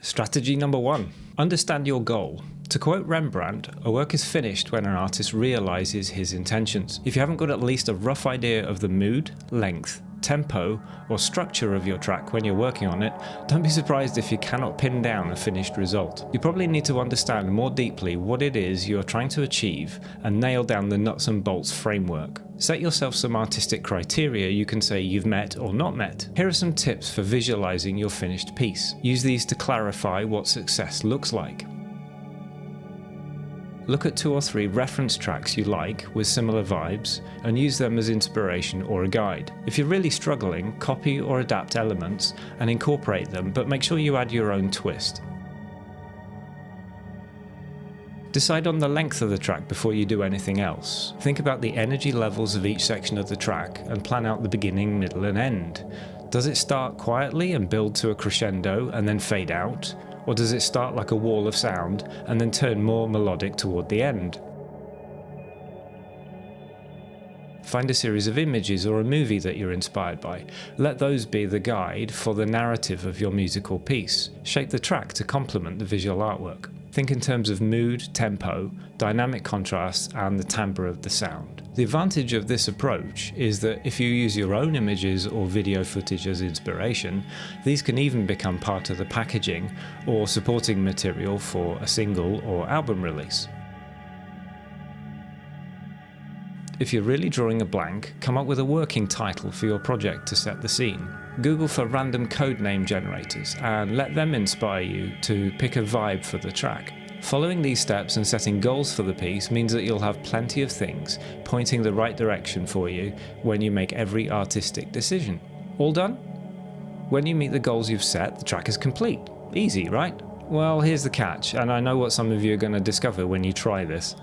Strategy number 1. Understand your goal. To quote Rembrandt, a work is finished when an artist realizes his intentions. If you haven't got at least a rough idea of the mood, length, tempo, or structure of your track when you're working on it, don't be surprised if you cannot pin down a finished result. You probably need to understand more deeply what it is you're trying to achieve and nail down the nuts and bolts framework. Set yourself some artistic criteria you can say you've met or not met. Here are some tips for visualizing your finished piece. Use these to clarify what success looks like. Look at 2 or 3 reference tracks you like with similar vibes and use them as inspiration or a guide. If you're really struggling, copy or adapt elements and incorporate them, but make sure you add your own twist. Decide on the length of the track before you do anything else. Think about the energy levels of each section of the track and plan out the beginning, middle and end. Does it start quietly and build to a crescendo and then fade out? Or does it start like a wall of sound and then turn more melodic toward the end? Find a series of images or a movie that you're inspired by. Let those be the guide for the narrative of your musical piece. Shape the track to complement the visual artwork. Think in terms of mood, tempo, dynamic contrasts, and the timbre of the sound. The advantage of this approach is that if you use your own images or video footage as inspiration, these can even become part of the packaging or supporting material for a single or album release. If you're really drawing a blank, come up with a working title for your project to set the scene. Google for random code name generators and let them inspire you to pick a vibe for the track. Following these steps and setting goals for the piece means that you'll have plenty of things pointing the right direction for you when you make every artistic decision. All done? When you meet the goals you've set, the track is complete. Easy, right? Well, here's the catch, and I know what some of you are going to discover when you try this.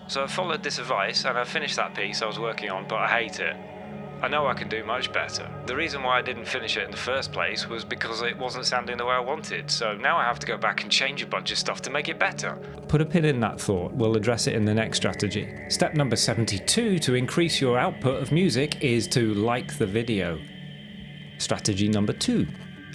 So I followed this advice and I finished that piece I was working on, but I hate it. I know I can do much better. The reason why I didn't finish it in the first place was because it wasn't sounding the way I wanted, so now I have to go back and change a bunch of stuff to make it better. Put a pin in that thought, we'll address it in the next strategy. Step number 72 to increase your output of music is to like the video. Strategy number 2.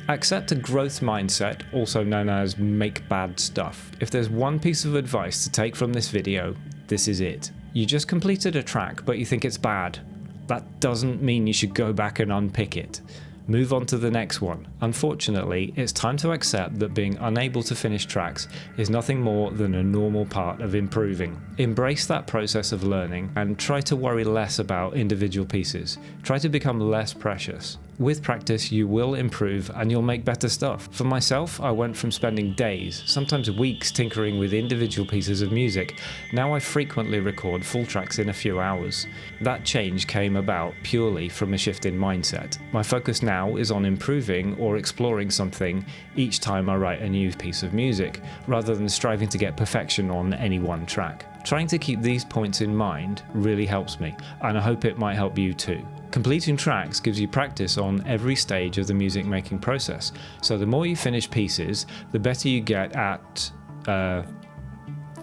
Accept a growth mindset, also known as make bad stuff. If there's one piece of advice to take from this video, this is it. You just completed a track, but you think it's bad. That doesn't mean you should go back and unpick it. Move on to the next one. Unfortunately, it's time to accept that being unable to finish tracks is nothing more than a normal part of improving. Embrace that process of learning and try to worry less about individual pieces. Try to become less precious. With practice, you will improve and you'll make better stuff. For myself, I went from spending days, sometimes weeks, tinkering with individual pieces of music. Now I frequently record full tracks in a few hours. That change came about purely from a shift in mindset. My focus now is on improving or exploring something each time I write a new piece of music, rather than striving to get perfection on any one track. Trying to keep these points in mind really helps me, and I hope it might help you too. Completing tracks gives you practice on every stage of the music making process, so the more you finish pieces, the better you get at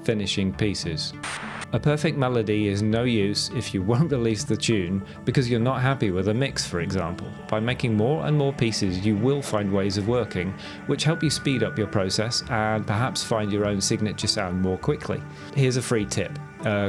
finishing pieces. A perfect melody is no use if you won't release the tune because you're not happy with a mix, for example. By making more and more pieces, you will find ways of working which help you speed up your process and perhaps find your own signature sound more quickly. Here's a free tip.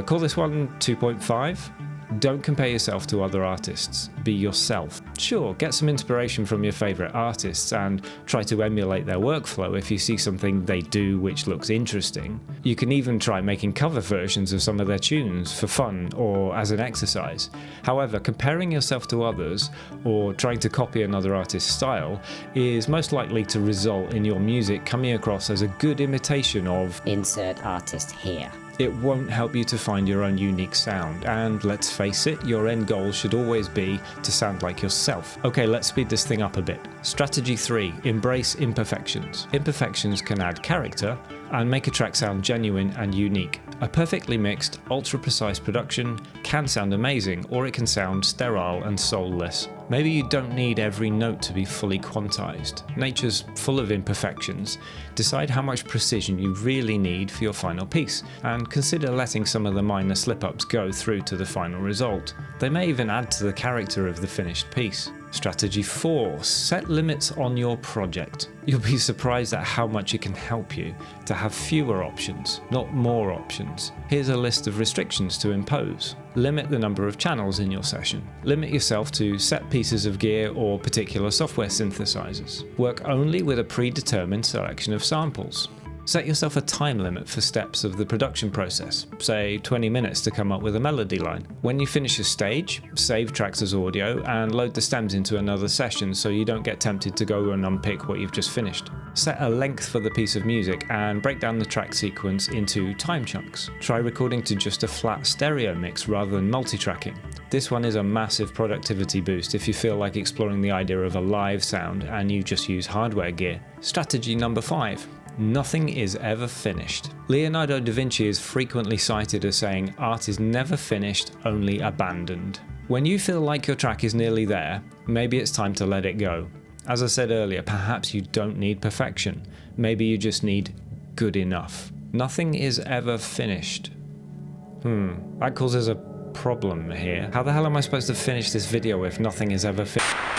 Call this one 2.5. Don't compare yourself to other artists, be yourself. Sure, get some inspiration from your favourite artists and try to emulate their workflow if you see something they do which looks interesting. You can even try making cover versions of some of their tunes for fun or as an exercise. However, comparing yourself to others or trying to copy another artist's style is most likely to result in your music coming across as a good imitation of insert artist here. It won't help you to find your own unique sound, and let's face it, your end goal should always be to sound like yourself. Okay, let's speed this thing up a bit. Strategy 3. Embrace imperfections. Imperfections can add character and make a track sound genuine and unique. A perfectly mixed, ultra-precise production can sound amazing, or it can sound sterile and soulless. Maybe you don't need every note to be fully quantized. Nature's full of imperfections. Decide how much precision you really need for your final piece, and consider letting some of the minor slip-ups go through to the final result. They may even add to the character of the finished piece. Strategy 4. Set limits on your project. You'll be surprised at how much it can help you to have fewer options, not more options. Here's a list of restrictions to impose. Limit the number of channels in your session. Limit yourself to set pieces of gear or particular software synthesizers. Work only with a predetermined selection of samples. Set yourself a time limit for steps of the production process, say 20 minutes to come up with a melody line. When you finish a stage, save tracks as audio and load the stems into another session so you don't get tempted to go and unpick what you've just finished. Set a length for the piece of music and break down the track sequence into time chunks. Try recording to just a flat stereo mix rather than multi-tracking. This one is a massive productivity boost if you feel like exploring the idea of a live sound and you just use hardware gear. Strategy number 5. Nothing is ever finished. Leonardo da Vinci is frequently cited as saying, "Art is never finished, only abandoned." When you feel like your track is nearly there, maybe it's time to let it go. As I said earlier, perhaps you don't need perfection. Maybe you just need good enough. Nothing is ever finished. That causes a problem here. How the hell am I supposed to finish this video if nothing is ever finished?